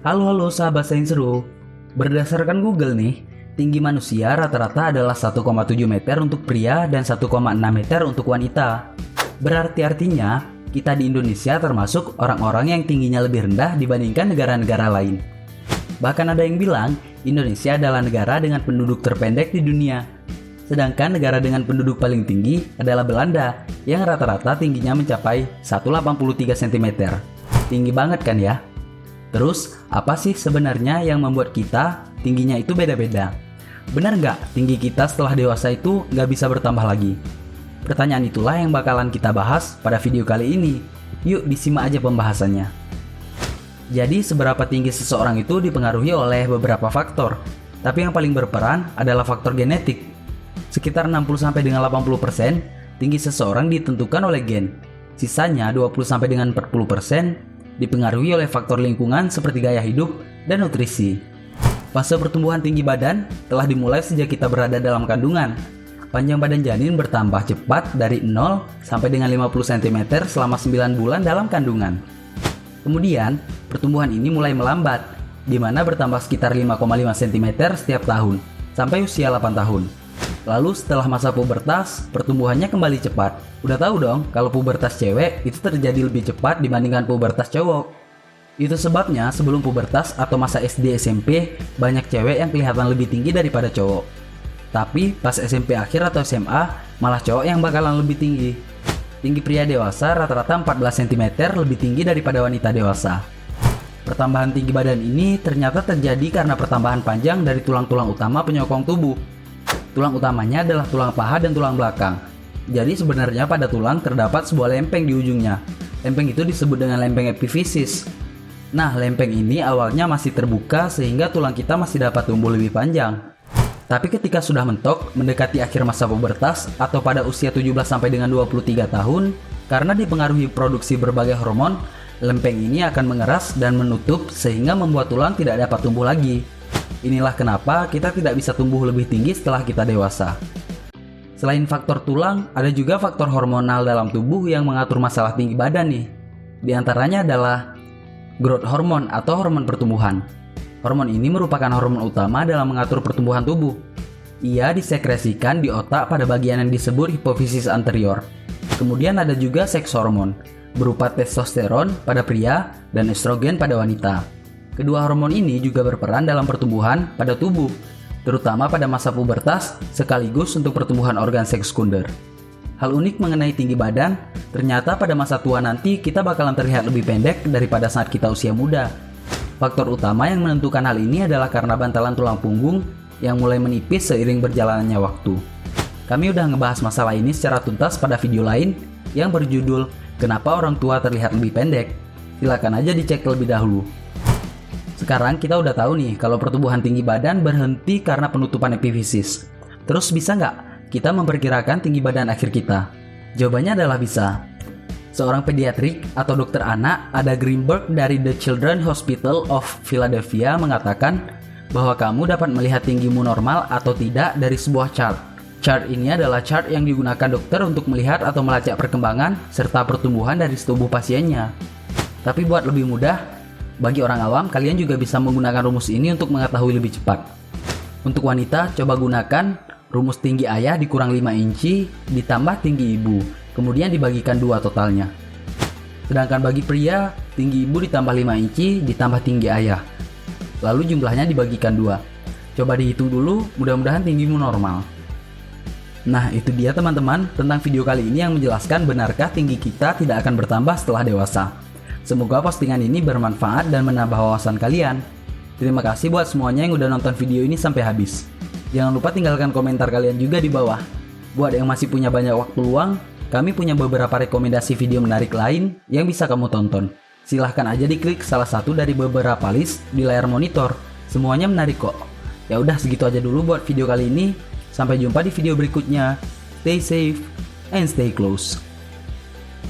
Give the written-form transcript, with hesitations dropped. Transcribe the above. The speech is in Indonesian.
Halo sahabat sains seru. Berdasarkan Google nih, tinggi manusia rata-rata adalah 1,7 meter untuk pria dan 1,6 meter untuk wanita. Artinya, kita di Indonesia termasuk orang-orang yang tingginya lebih rendah dibandingkan negara-negara lain. Bahkan ada yang bilang, Indonesia adalah negara dengan penduduk terpendek di dunia. Sedangkan negara dengan penduduk paling tinggi adalah Belanda, yang rata-rata tingginya mencapai 183 cm. Tinggi banget kan ya? Terus, apa sih sebenarnya yang membuat kita tingginya itu beda-beda? Benar nggak tinggi kita setelah dewasa itu nggak bisa bertambah lagi? Pertanyaan itulah yang bakalan kita bahas pada video kali ini. Yuk disimak aja pembahasannya. Jadi seberapa tinggi seseorang itu dipengaruhi oleh beberapa faktor. Tapi yang paling berperan adalah faktor genetik. Sekitar 60-80% tinggi seseorang ditentukan oleh gen. Sisanya 20-40% dipengaruhi oleh faktor lingkungan seperti gaya hidup dan nutrisi. Fase pertumbuhan tinggi badan telah dimulai sejak kita berada dalam kandungan. Panjang badan janin bertambah cepat dari 0 sampai dengan 50 cm selama 9 bulan dalam kandungan. Kemudian, pertumbuhan ini mulai melambat, di mana bertambah sekitar 5,5 cm setiap tahun, sampai usia 8 tahun. Lalu setelah masa pubertas, pertumbuhannya kembali cepat. Udah tahu dong kalau pubertas cewek itu terjadi lebih cepat dibandingkan pubertas cowok. Itu sebabnya sebelum pubertas atau masa SD SMP, banyak cewek yang kelihatan lebih tinggi daripada cowok. Tapi pas SMP akhir atau SMA, malah cowok yang bakalan lebih tinggi. Tinggi pria dewasa rata-rata 14 cm lebih tinggi daripada wanita dewasa. Pertambahan tinggi badan ini ternyata terjadi karena pertambahan panjang dari tulang-tulang utama penyokong tubuh. Tulang utamanya adalah tulang paha dan tulang belakang. Jadi sebenarnya pada tulang terdapat sebuah lempeng di ujungnya. Lempeng itu disebut dengan lempeng epifisis. Nah, lempeng ini awalnya masih terbuka sehingga tulang kita masih dapat tumbuh lebih panjang. Tapi ketika sudah mentok, mendekati akhir masa pubertas atau pada usia 17 sampai dengan 23 tahun, karena dipengaruhi produksi berbagai hormon, lempeng ini akan mengeras dan menutup sehingga membuat tulang tidak dapat tumbuh lagi. Inilah kenapa kita tidak bisa tumbuh lebih tinggi setelah kita dewasa. Selain faktor tulang, ada juga faktor hormonal dalam tubuh yang mengatur masalah tinggi badan nih. Di antaranya adalah growth hormone atau hormon pertumbuhan. Hormon ini merupakan hormon utama dalam mengatur pertumbuhan tubuh. Ia disekresikan di otak pada bagian yang disebut hipofisis anterior. Kemudian ada juga seks hormon, berupa testosteron pada pria dan estrogen pada wanita. Kedua hormon ini juga berperan dalam pertumbuhan pada tubuh, terutama pada masa pubertas sekaligus untuk pertumbuhan organ seks sekunder. Hal unik mengenai tinggi badan, ternyata pada masa tua nanti kita bakalan terlihat lebih pendek daripada saat kita usia muda. Faktor utama yang menentukan hal ini adalah karena bantalan tulang punggung yang mulai menipis seiring berjalannya waktu. Kami udah ngebahas masalah ini secara tuntas pada video lain yang berjudul "Kenapa Orang Tua Terlihat Lebih Pendek?" Silakan aja dicek terlebih dahulu. Sekarang kita udah tahu nih kalau pertumbuhan tinggi badan berhenti karena penutupan epifisis. Terus bisa nggak kita memperkirakan tinggi badan akhir kita? Jawabannya adalah bisa. Seorang pediatrik atau dokter anak, Ada Greenberg dari The Children's Hospital of Philadelphia mengatakan bahwa kamu dapat melihat tinggimu normal atau tidak dari sebuah chart. Chart ini adalah chart yang digunakan dokter untuk melihat atau melacak perkembangan serta pertumbuhan dari tubuh pasiennya. Tapi buat lebih mudah, bagi orang awam, kalian juga bisa menggunakan rumus ini untuk mengetahui lebih cepat. Untuk wanita, coba gunakan rumus tinggi ayah dikurang 5 inci ditambah tinggi ibu, kemudian dibagikan 2 totalnya. Sedangkan bagi pria, tinggi ibu ditambah 5 inci ditambah tinggi ayah. Lalu jumlahnya dibagikan 2. Coba dihitung dulu, mudah-mudahan tinggimu normal. Nah, itu dia teman-teman tentang video kali ini yang menjelaskan benarkah tinggi kita tidak akan bertambah setelah dewasa. Semoga postingan ini bermanfaat dan menambah wawasan kalian. Terima kasih buat semuanya yang udah nonton video ini sampai habis. Jangan lupa tinggalkan komentar kalian juga di bawah. Buat yang masih punya banyak waktu luang, kami punya beberapa rekomendasi video menarik lain yang bisa kamu tonton. Silahkan aja diklik salah satu dari beberapa list di layar monitor. Semuanya menarik kok. Ya udah segitu aja dulu buat video kali ini. Sampai jumpa di video berikutnya. Stay safe and stay close.